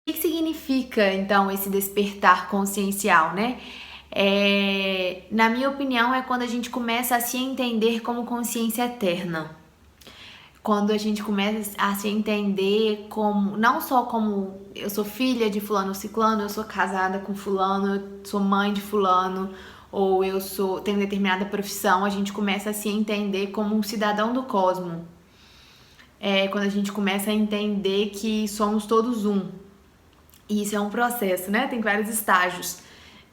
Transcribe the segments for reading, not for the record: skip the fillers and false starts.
O que significa, então, esse despertar consciencial, né? Na minha opinião, é quando a gente começa a se entender como consciência eterna. Quando a gente começa a se entender como, não só como eu sou filha de fulano ciclano, eu sou casada com fulano, eu sou mãe de fulano, ou tenho determinada profissão, a gente começa a se entender como um cidadão do cosmo. Quando a gente começa a entender que somos todos um. E isso é um processo, né? Tem vários estágios.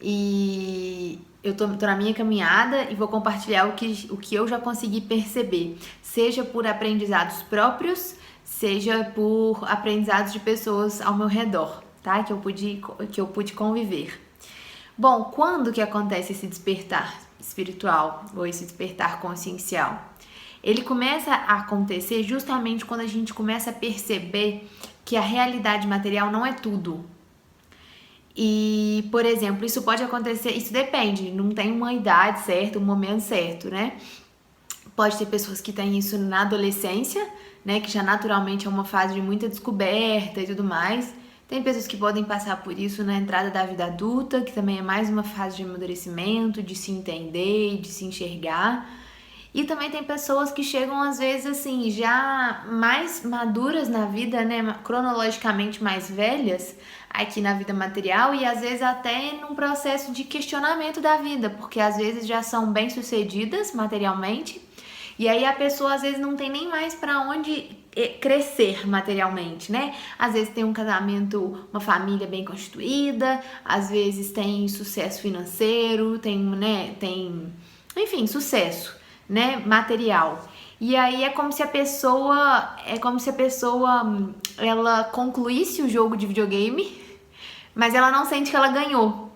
E eu tô na minha caminhada e vou compartilhar o que eu já consegui perceber. Seja por aprendizados próprios, seja por aprendizados de pessoas ao meu redor, tá? Que eu pude conviver. Bom, quando que acontece esse despertar espiritual ou esse despertar consciencial? Ele começa a acontecer justamente quando a gente começa a perceber que a realidade material não é tudo. E, por exemplo, isso pode acontecer, isso depende, não tem uma idade certa, um momento certo, né? Pode ter pessoas que têm isso na adolescência, né? Que já naturalmente é uma fase de muita descoberta e tudo mais. Tem pessoas que podem passar por isso na entrada da vida adulta, que também é mais uma fase de amadurecimento, de se entender e de se enxergar. E também tem pessoas que chegam, às vezes, assim, já mais maduras na vida, né? Cronologicamente mais velhas aqui na vida material e às vezes até num processo de questionamento da vida, porque às vezes já são bem-sucedidas materialmente e aí a pessoa às vezes não tem nem mais para onde crescer materialmente, né? Às vezes tem um casamento, uma família bem constituída, às vezes tem sucesso financeiro, enfim, sucesso, né, material. E aí é como se a pessoa ela concluísse o jogo de videogame, mas ela não sente que ela ganhou.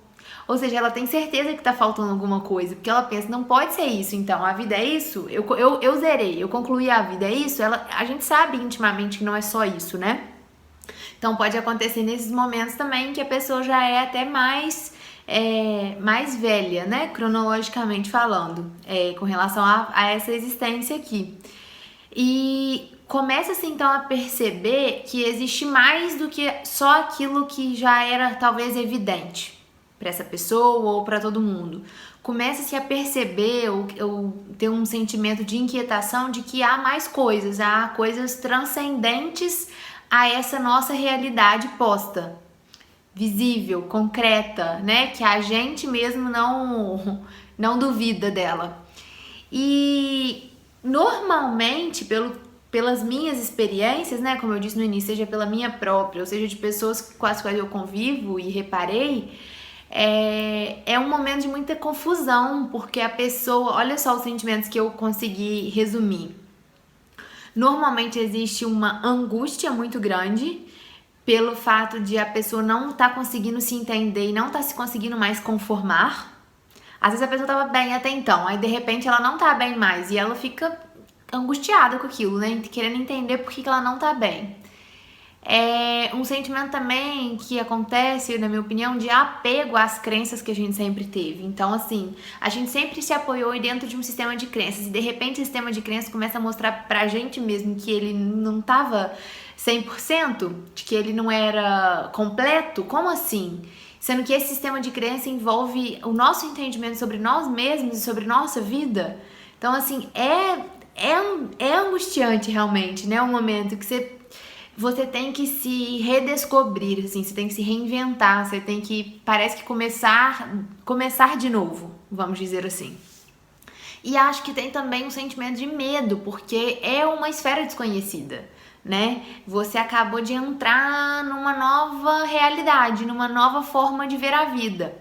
Ou seja, ela tem certeza que tá faltando alguma coisa, porque ela pensa, não pode ser isso, então, a vida é isso, eu zerei, eu concluí a vida, é isso? A gente sabe intimamente que não é só isso, né? Então pode acontecer nesses momentos também que a pessoa já é até mais velha, né? Cronologicamente falando, com relação a essa existência aqui. E começa assim então a perceber que existe mais do que só aquilo que já era talvez evidente para essa pessoa ou para todo mundo. Começa-se a perceber ou ter um sentimento de inquietação de que há mais coisas, há coisas transcendentes a essa nossa realidade posta, visível, concreta, né? Que a gente mesmo não duvida dela. E normalmente, pelas minhas experiências, né, como eu disse no início, seja pela minha própria, ou seja de pessoas com as quais eu convivo e reparei, é um momento de muita confusão, porque a pessoa, olha só os sentimentos que eu consegui resumir. Normalmente existe uma angústia muito grande pelo fato de a pessoa não estar conseguindo se entender e não estar se conseguindo mais conformar. Às vezes a pessoa tava bem até então, aí de repente ela não tá bem mais e ela fica angustiada com aquilo, né? Querendo entender por que ela não tá bem. É um sentimento também que acontece, na minha opinião, de apego às crenças que a gente sempre teve. Então, assim, a gente sempre se apoiou dentro de um sistema de crenças e de repente o sistema de crenças começa a mostrar pra gente mesmo que ele não tava 100%, de que ele não era completo. Como assim? Sendo que esse sistema de crença envolve o nosso entendimento sobre nós mesmos e sobre nossa vida. Então, assim, é angustiante realmente, né? Um momento que você tem que se redescobrir, assim, você tem que se reinventar, você tem que, parece que começar de novo, vamos dizer assim. E acho que tem também um sentimento de medo, porque é uma esfera desconhecida, né? Você acabou de entrar numa nova realidade, numa nova forma de ver a vida.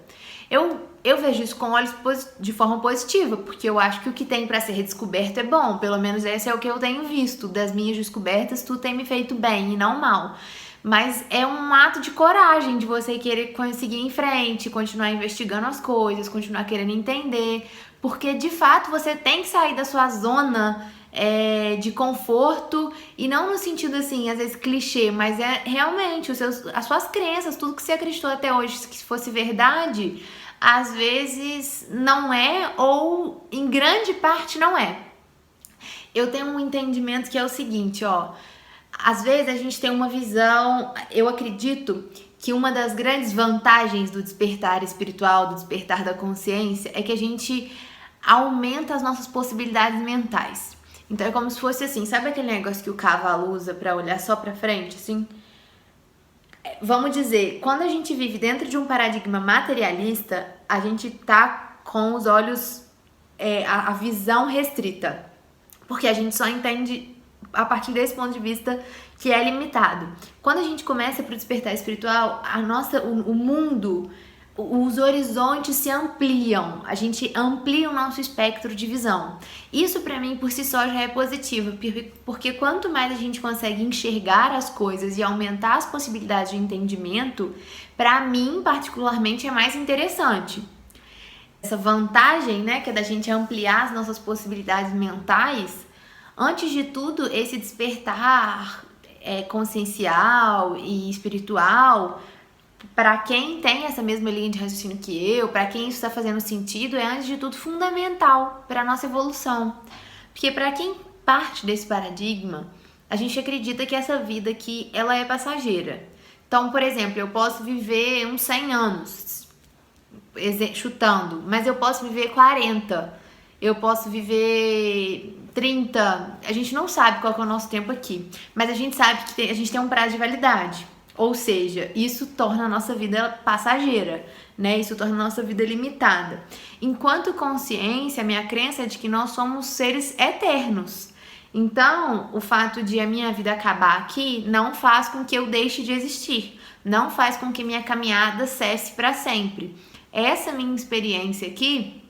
Eu vejo isso com olhos de forma positiva, porque eu acho que o que tem para ser redescoberto é bom, pelo menos esse é o que eu tenho visto. Das minhas descobertas, tudo tem me feito bem e não mal. Mas é um ato de coragem de você querer conseguir ir em frente, continuar investigando as coisas, continuar querendo entender, porque de fato você tem que sair da sua zona de conforto, e não no sentido assim, às vezes clichê, mas é realmente as suas crenças, tudo que você acreditou até hoje, se fosse verdade, às vezes não é, ou em grande parte não é. Eu tenho um entendimento que é o seguinte, ó, às vezes a gente tem uma visão, eu acredito que uma das grandes vantagens do despertar espiritual, do despertar da consciência, é que a gente aumenta as nossas possibilidades mentais. Então é como se fosse assim, sabe aquele negócio que o cavalo usa pra olhar só pra frente, assim? Vamos dizer, quando a gente vive dentro de um paradigma materialista, a gente tá com os olhos, a visão restrita, porque a gente só entende a partir desse ponto de vista que é limitado. Quando a gente começa para o despertar espiritual, o mundo, os horizontes se ampliam, a gente amplia o nosso espectro de visão. Isso para mim por si só já é positivo, porque quanto mais a gente consegue enxergar as coisas e aumentar as possibilidades de entendimento, para mim particularmente é mais interessante. Essa vantagem, né, que é da gente ampliar as nossas possibilidades mentais, antes de tudo, esse despertar consciencial e espiritual, para quem tem essa mesma linha de raciocínio que eu, para quem isso está fazendo sentido, é antes de tudo fundamental para a nossa evolução. Porque para quem parte desse paradigma, a gente acredita que essa vida aqui, ela é passageira. Então, por exemplo, eu posso viver uns 100 anos, chutando, mas eu posso viver 40, eu posso viver 30, a gente não sabe qual que é o nosso tempo aqui, mas a gente sabe que a gente tem um prazo de validade. Ou seja, isso torna a nossa vida passageira, né? Isso torna a nossa vida limitada. Enquanto consciência, a minha crença é de que nós somos seres eternos. Então, o fato de a minha vida acabar aqui não faz com que eu deixe de existir, não faz com que minha caminhada cesse para sempre. Essa minha experiência aqui,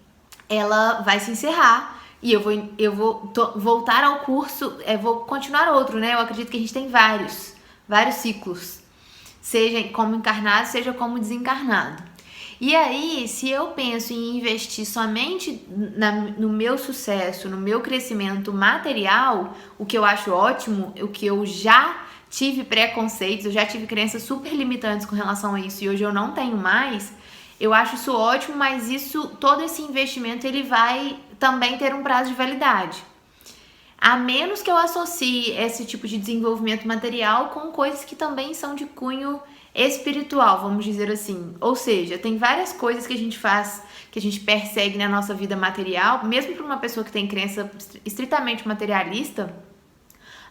ela vai se encerrar e eu vou voltar ao curso, vou continuar outro, né? Eu acredito que a gente tem vários ciclos, seja como encarnado, seja como desencarnado. E aí, se eu penso em investir somente no meu sucesso, no meu crescimento material, o que eu acho ótimo, o que eu já tive preconceitos, eu já tive crenças super limitantes com relação a isso e hoje eu não tenho mais, eu acho isso ótimo, mas todo esse investimento ele vai também ter um prazo de validade. A menos que eu associe esse tipo de desenvolvimento material com coisas que também são de cunho espiritual, vamos dizer assim. Ou seja, tem várias coisas que a gente faz, que a gente persegue na nossa vida material, mesmo para uma pessoa que tem crença estritamente materialista.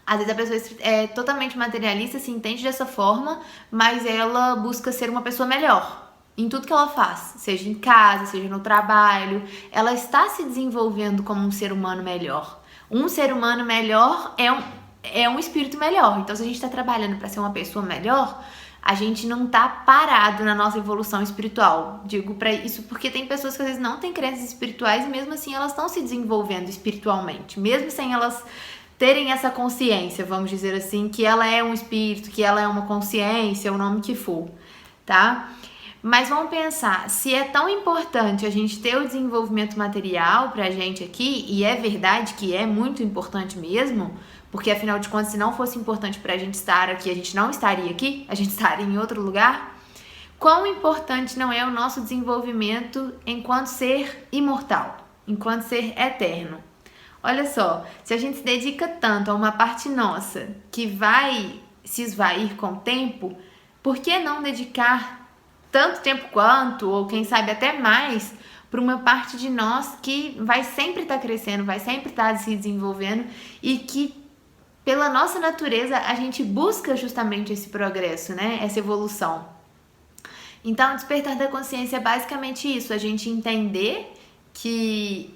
Às vezes a pessoa é totalmente materialista, se entende dessa forma, mas ela busca ser uma pessoa melhor em tudo que ela faz, seja em casa, seja no trabalho. Ela está se desenvolvendo como um ser humano melhor. Um ser humano melhor é um espírito melhor. Então, se a gente está trabalhando para ser uma pessoa melhor, a gente não está parado na nossa evolução espiritual. Digo para isso porque tem pessoas que às vezes não têm crenças espirituais e mesmo assim elas estão se desenvolvendo espiritualmente, mesmo sem elas terem essa consciência, vamos dizer assim, que ela é um espírito, que ela é uma consciência, o nome que for, tá? Mas vamos pensar, se é tão importante a gente ter o desenvolvimento material pra gente aqui, e é verdade que é muito importante mesmo, porque afinal de contas, se não fosse importante pra gente estar aqui, a gente não estaria aqui, a gente estaria em outro lugar, quão importante não é o nosso desenvolvimento enquanto ser imortal, enquanto ser eterno. Olha só, se a gente se dedica tanto a uma parte nossa que vai se esvair com o tempo, por que não dedicar tanto tempo quanto, ou quem sabe até mais, para uma parte de nós que vai sempre estar crescendo, vai sempre estar se desenvolvendo e que, pela nossa natureza, a gente busca justamente esse progresso, né? Essa evolução. Então, o despertar da consciência é basicamente isso, a gente entender que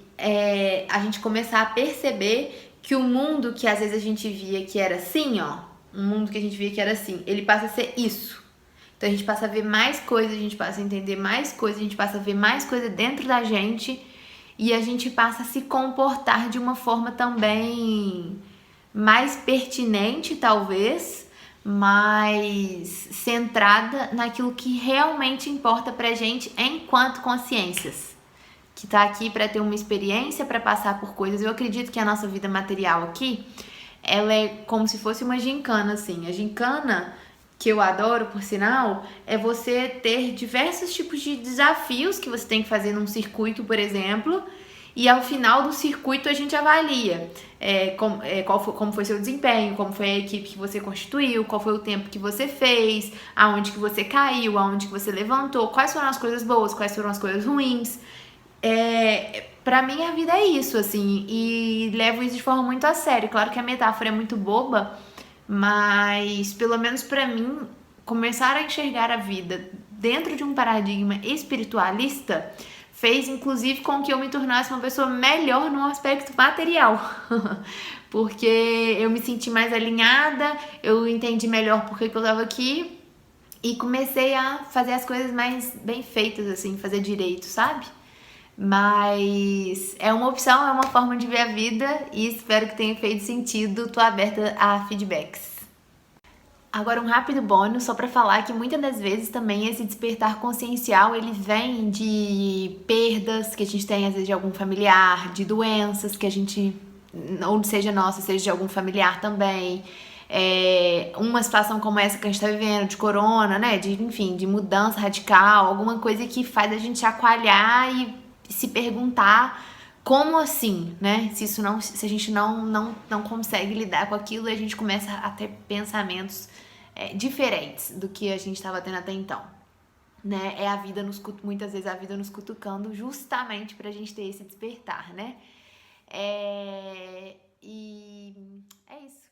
a gente começar a perceber que o mundo que às vezes a gente via que era assim, ó, um mundo que a gente via que era assim, ele passa a ser isso. Então a gente passa a ver mais coisas, a gente passa a entender mais coisas, a gente passa a ver mais coisa dentro da gente e a gente passa a se comportar de uma forma também mais pertinente, talvez, mais centrada naquilo que realmente importa pra gente enquanto consciências, que tá aqui para ter uma experiência, para passar por coisas. Eu acredito que a nossa vida material aqui, ela é como se fosse uma gincana, assim. A gincana, que eu adoro, por sinal, é você ter diversos tipos de desafios que você tem que fazer num circuito, por exemplo, e ao final do circuito a gente avalia como foi seu desempenho, como foi a equipe que você constituiu, qual foi o tempo que você fez, aonde que você caiu, aonde que você levantou, quais foram as coisas boas, quais foram as coisas ruins. Pra mim a vida é isso, assim, e levo isso de forma muito a sério. Claro que a metáfora é muito boba, mas pelo menos pra mim, começar a enxergar a vida dentro de um paradigma espiritualista fez inclusive com que eu me tornasse uma pessoa melhor no aspecto material. Porque eu me senti mais alinhada, eu entendi melhor por que eu tava aqui e comecei a fazer as coisas mais bem feitas, assim, fazer direito, sabe? Mas é uma opção, é uma forma de ver a vida e espero que tenha feito sentido. Tô aberta a feedbacks. Agora um rápido bônus só para falar que muitas das vezes também esse despertar consciencial ele vem de perdas que a gente tem às vezes de algum familiar, de doenças que a gente, ou seja nossa, seja de algum familiar também. Uma situação como essa que a gente tá vivendo, de corona, né? Enfim, de mudança radical, alguma coisa que faz a gente chacoalhar e se perguntar como assim, né? Se a gente não consegue lidar com aquilo, a gente começa a ter pensamentos diferentes do que a gente estava tendo até então, né? É a vida muitas vezes a vida nos cutucando justamente pra gente ter esse despertar, né? E é isso.